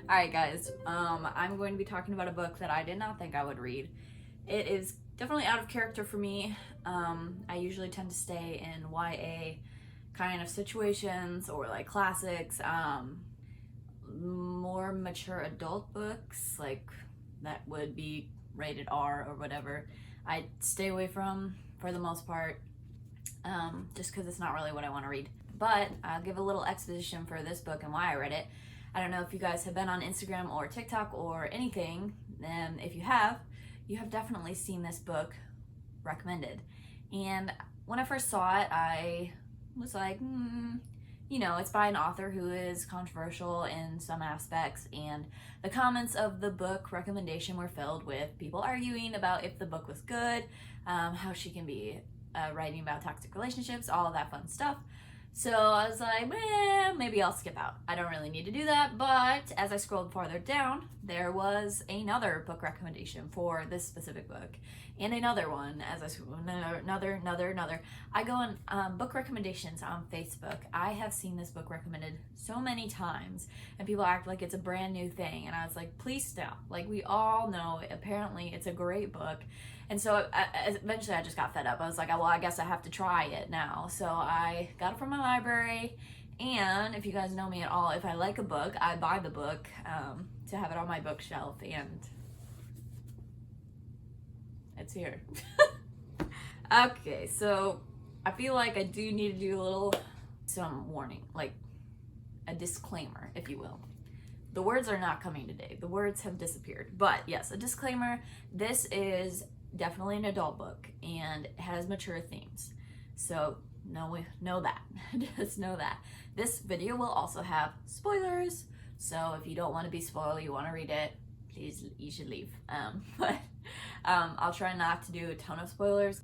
Alright guys, I'm going to be talking about a book that I did not think I would read. It is definitely out of character for me. I usually tend to stay in YA kind of situations or like classics, more mature adult books like that would be rated R or whatever. I stay away from for the most part, just because it's not really what I want to read. But I'll give a little exposition for this book and why I read it. I don't know if you guys have been on Instagram or TikTok or anything, and if you have definitely seen this book recommended. And when I first saw it, I was like, it's by an author who is controversial in some aspects, and the comments of the book recommendation were filled with people arguing about if the book was good, how she can be writing about toxic relationships, all of that fun stuff. So I was like, maybe I'll skip out. I don't really need to do that, but as I scrolled farther down, there was another book recommendation for this specific book, and another one as I scrolled, another. I go on book recommendations on Facebook. I have seen this book recommended so many times, and people act like it's a brand new thing, and I was like, please stop. Like, we all know, apparently it's a great book. And so eventually I just got fed up. I was like, well, I guess I have to try it now. So I got it from my library. And if you guys know me at all, if I like a book, I buy the book to have it on my bookshelf. And it's here. Okay, so I feel like I do need to do some warning, like a disclaimer, if you will. The words are not coming today. The words have disappeared. But yes, a disclaimer. This is definitely an adult book and it has mature themes. So know that. Just know that. This video will also have spoilers. So if you don't want to be spoiled, you want to read it, please, you should leave. I'll try not to do a ton of spoilers,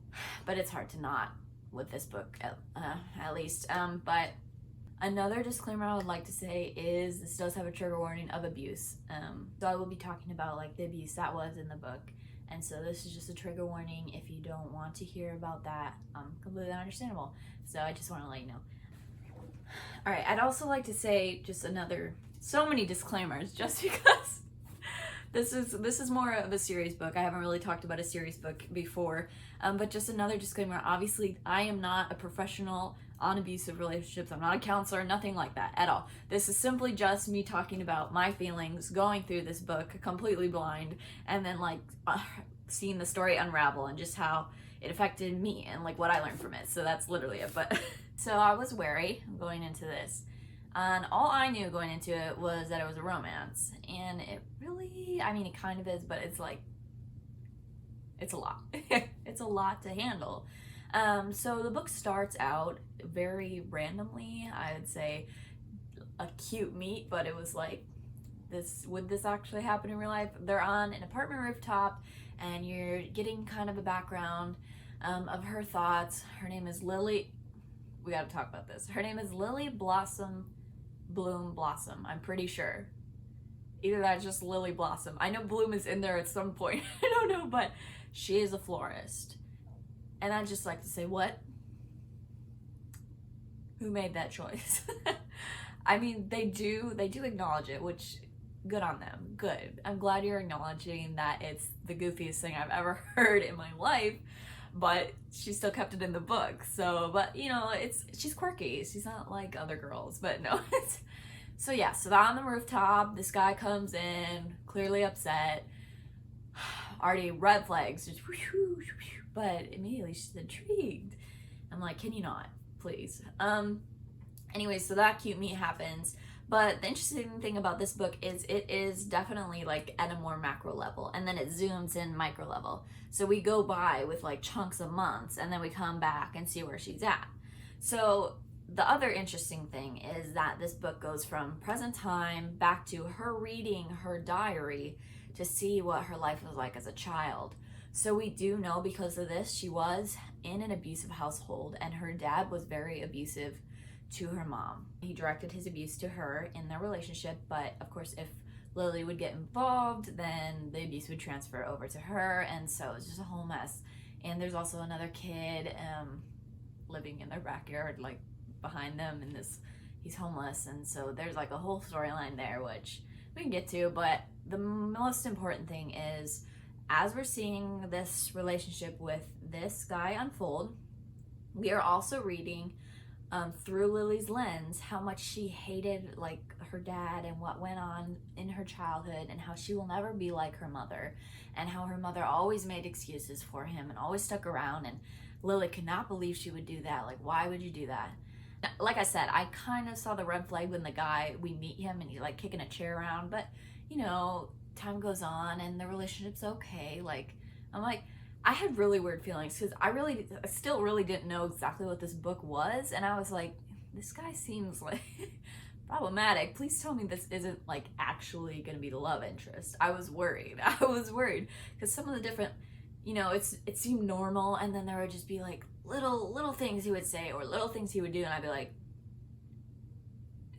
but it's hard to not with this book, at least. But another disclaimer I would like to say is this does have a trigger warning of abuse. So I will be talking about like the abuse that was in the book. And so this is just a trigger warning. If you don't want to hear about that, completely understandable. So I just want to let you know. All right, I'd also like to say just so many disclaimers, just because this is more of a serious book. I haven't really talked about a serious book before, but just another disclaimer. Obviously, I am not a professional on abusive relationships. I'm not a counselor, nothing like that at all. This is simply just me talking about my feelings going through this book completely blind, and then like seeing the story unravel and just how it affected me and like what I learned from it. So that's literally it. But so I was wary going into this, and all I knew going into it was that it was a romance, and it really, I mean, it kind of is, but it's like, it's a lot. It's a lot to handle. So the book starts out very randomly. I would say a cute meet, but it was like, would this actually happen in real life? They're on an apartment rooftop, and you're getting kind of a background of her thoughts. Her name is Lily. We got to talk about this. Her name is Lily Blossom. I'm pretty sure. Either that's just Lily Blossom. I know Bloom is in there at some point. I don't know, but she is a florist. And I'd just like to say, what? Who made that choice? I mean, they do acknowledge it, which, good on them. Good. I'm glad you're acknowledging that it's the goofiest thing I've ever heard in my life, but she still kept it in the book. So, but she's quirky. She's not like other girls, but no. So yeah, so they're on the rooftop. This guy comes in, clearly upset. Already red flags, just but immediately she's intrigued. I'm like, can you not, please? Anyway, so that cute meet happens. But the interesting thing about this book is it is definitely like at a more macro level, and then it zooms in micro level. So we go by with like chunks of months, and then we come back and see where she's at. So the other interesting thing is that this book goes from present time back to her reading her diary to see what her life was like as a child. So we do know because of this, she was in an abusive household, and her dad was very abusive to her mom. He directed his abuse to her in their relationship, but of course if Lily would get involved, then the abuse would transfer over to her, and so it's just a whole mess. And there's also another kid living in their backyard, like behind them, and he's homeless, and so there's like a whole storyline there, which we can get to, but the most important thing is, as we're seeing this relationship with this guy unfold, we are also reading through Lily's lens how much she hated like her dad and what went on in her childhood, and how she will never be like her mother, and how her mother always made excuses for him and always stuck around, and Lily could not believe she would do that. Like, why would you do that? Like I said, I kind of saw the red flag when the guy, we meet him and he's like kicking a chair around, but you know, time goes on and the relationship's okay. Like, I'm like, I had really weird feelings because I still really didn't know exactly what this book was, and I was like, this guy seems like problematic. Please tell me this isn't like actually gonna be the love interest. I was worried. I was worried because some of the different, you know, it seemed normal, and then there would just be like little things he would say or little things he would do, and I'd be like,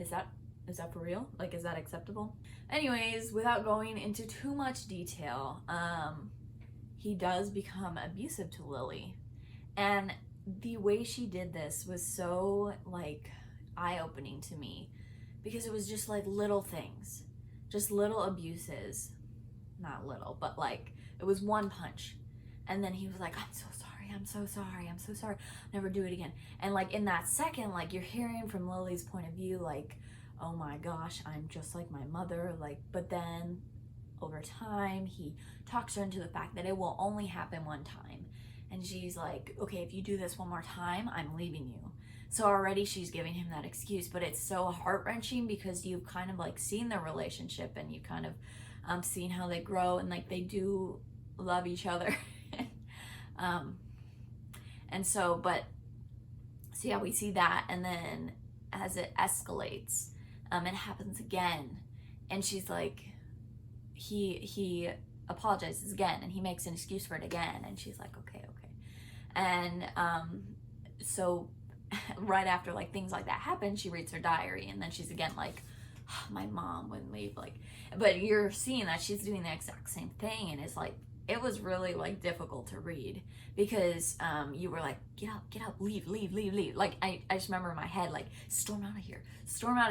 is that for real? Like, is that acceptable? Anyways, without going into too much detail, he does become abusive to Lily, and the way she did this was so like eye-opening to me, because it was just like little things, just little abuses, not little, but like it was one punch, and then he was like, I'm so sorry, I'm so sorry, I'm so sorry, never do it again. And like in that second, like you're hearing from Lily's point of view, like, oh my gosh, I'm just like my mother. Like, but then over time he talks her into the fact that it will only happen one time, and she's like, okay, if you do this one more time, I'm leaving you. So already she's giving him that excuse, but it's so heart-wrenching because you've kind of like seen their relationship, and you kind of seen how they grow, and like they do love each other. And so, but so yeah, we see that, and then as it escalates, it happens again, and she's like, he apologizes again, and he makes an excuse for it again, and she's like, okay. And so right after like things like that happen, she reads her diary, and then she's again like, oh, my mom wouldn't leave. Like, but you're seeing that she's doing the exact same thing, and it's like, it was really like difficult to read because you were like, get out, leave. Like I just remember in my head, like, storm out of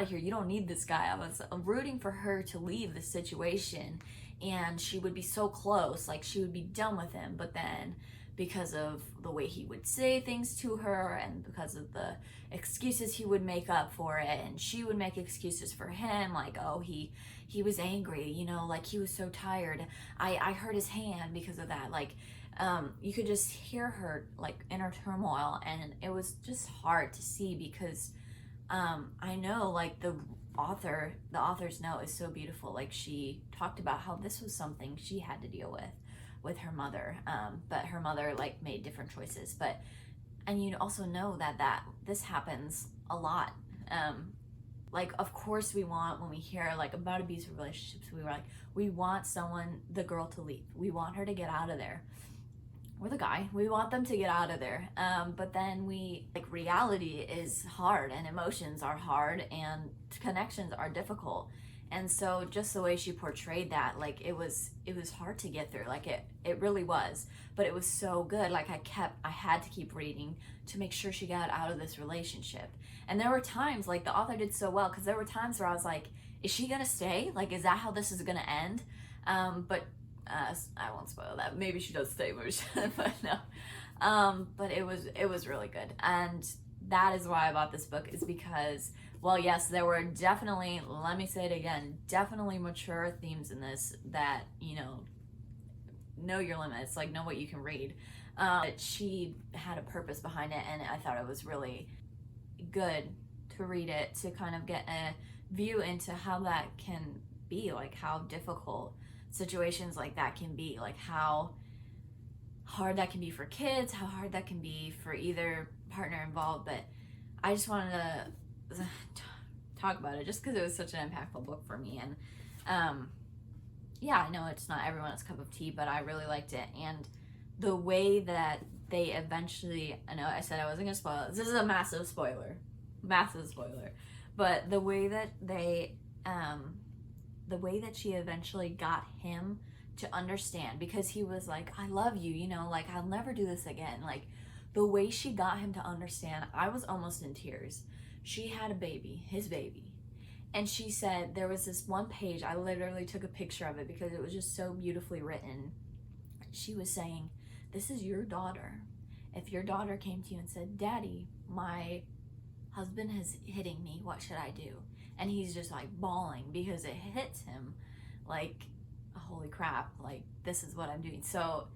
here, you don't need this guy. I was rooting for her to leave the situation, and she would be so close, like she would be done with him, but then because of the way he would say things to her, and because of the excuses he would make up for it, and she would make excuses for him, like, oh, he was angry, you know, like he was so tired, I hurt his hand because of that. Like, you could just hear her like inner turmoil, and it was just hard to see because I know like the author's note is so beautiful. Like, she talked about how this was something she had to deal with her mother, but her mother like made different choices. But, and you also know that this happens a lot. Like, of course we want, when we hear like about abusive relationships, we want the girl to leave. We want her to get out of there. Or the guy, we want them to get out of there. But then reality is hard, and emotions are hard, and connections are difficult. And so just the way she portrayed that, like, it was hard to get through. Like, it really was, but it was so good. Like, I had to keep reading to make sure she got out of this relationship. And there were times, like, the author did so well, because there were times where I was like, is she gonna stay? Like, is that how this is gonna end? But I won't spoil that. Maybe she does stay, but no. But it was really good. And that is why I bought this book, is because, well, yes, there were definitely, let me say it again, definitely mature themes in this that, you know your limits, like, know what you can read. She had a purpose behind it, and I thought it was really good to read it, to kind of get a view into how that can be, like how difficult situations like that can be, like how hard that can be for kids, how hard that can be for either partner involved. But I just wanted to talk about it just because it was such an impactful book for me. And yeah, I know it's not everyone's cup of tea, but I really liked it. And the way that they eventually, I know I said I wasn't gonna spoil it, this is a massive spoiler, but the way that she eventually got him to understand, because he was like, I love you, you know, like, I'll never do this again. Like, the way she got him to understand, I was almost in tears. She had a baby, his baby, And she said there was this one page, I literally took a picture of it because it was just so beautifully written. She was saying, this is your daughter. If your daughter came to you and said, Daddy, my husband is hitting me, what should I do? And he's just like bawling because it hits him like, holy crap, like this is what I'm doing. So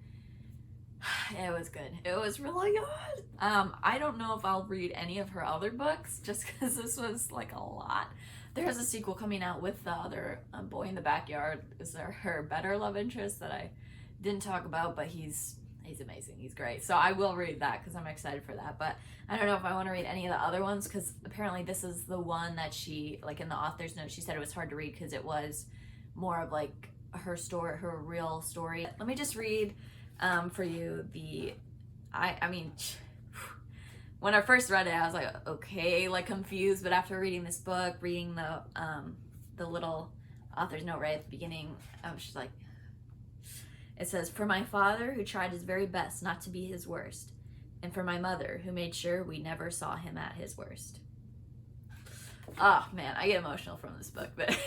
it was good. It was really good. I don't know if I'll read any of her other books just because this was like a lot. There's a sequel coming out with the other Boy in the Backyard. Is there her better love interest that I didn't talk about, but he's amazing. He's great. So I will read that because I'm excited for that. But I don't know if I want to read any of the other ones because apparently this is the one that she, like in the author's note, she said it was hard to read because it was more of like her story, her real story. Let me just read for you I mean, when I first read it, I was like, okay, like confused. But after reading this book, reading the little author's note right at the beginning, I was just like, it says, for my father who tried his very best not to be his worst, and for my mother who made sure we never saw him at his worst. Oh man, I get emotional from this book, but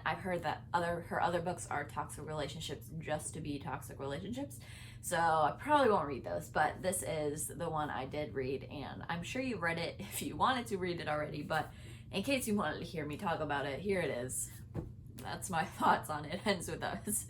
I've heard that her other books are toxic relationships just to be toxic relationships. So I probably won't read those, but this is the one I did read, and I'm sure you read it if you wanted to read it already, but in case you wanted to hear me talk about it, here it is. That's my thoughts on it. Ends with us.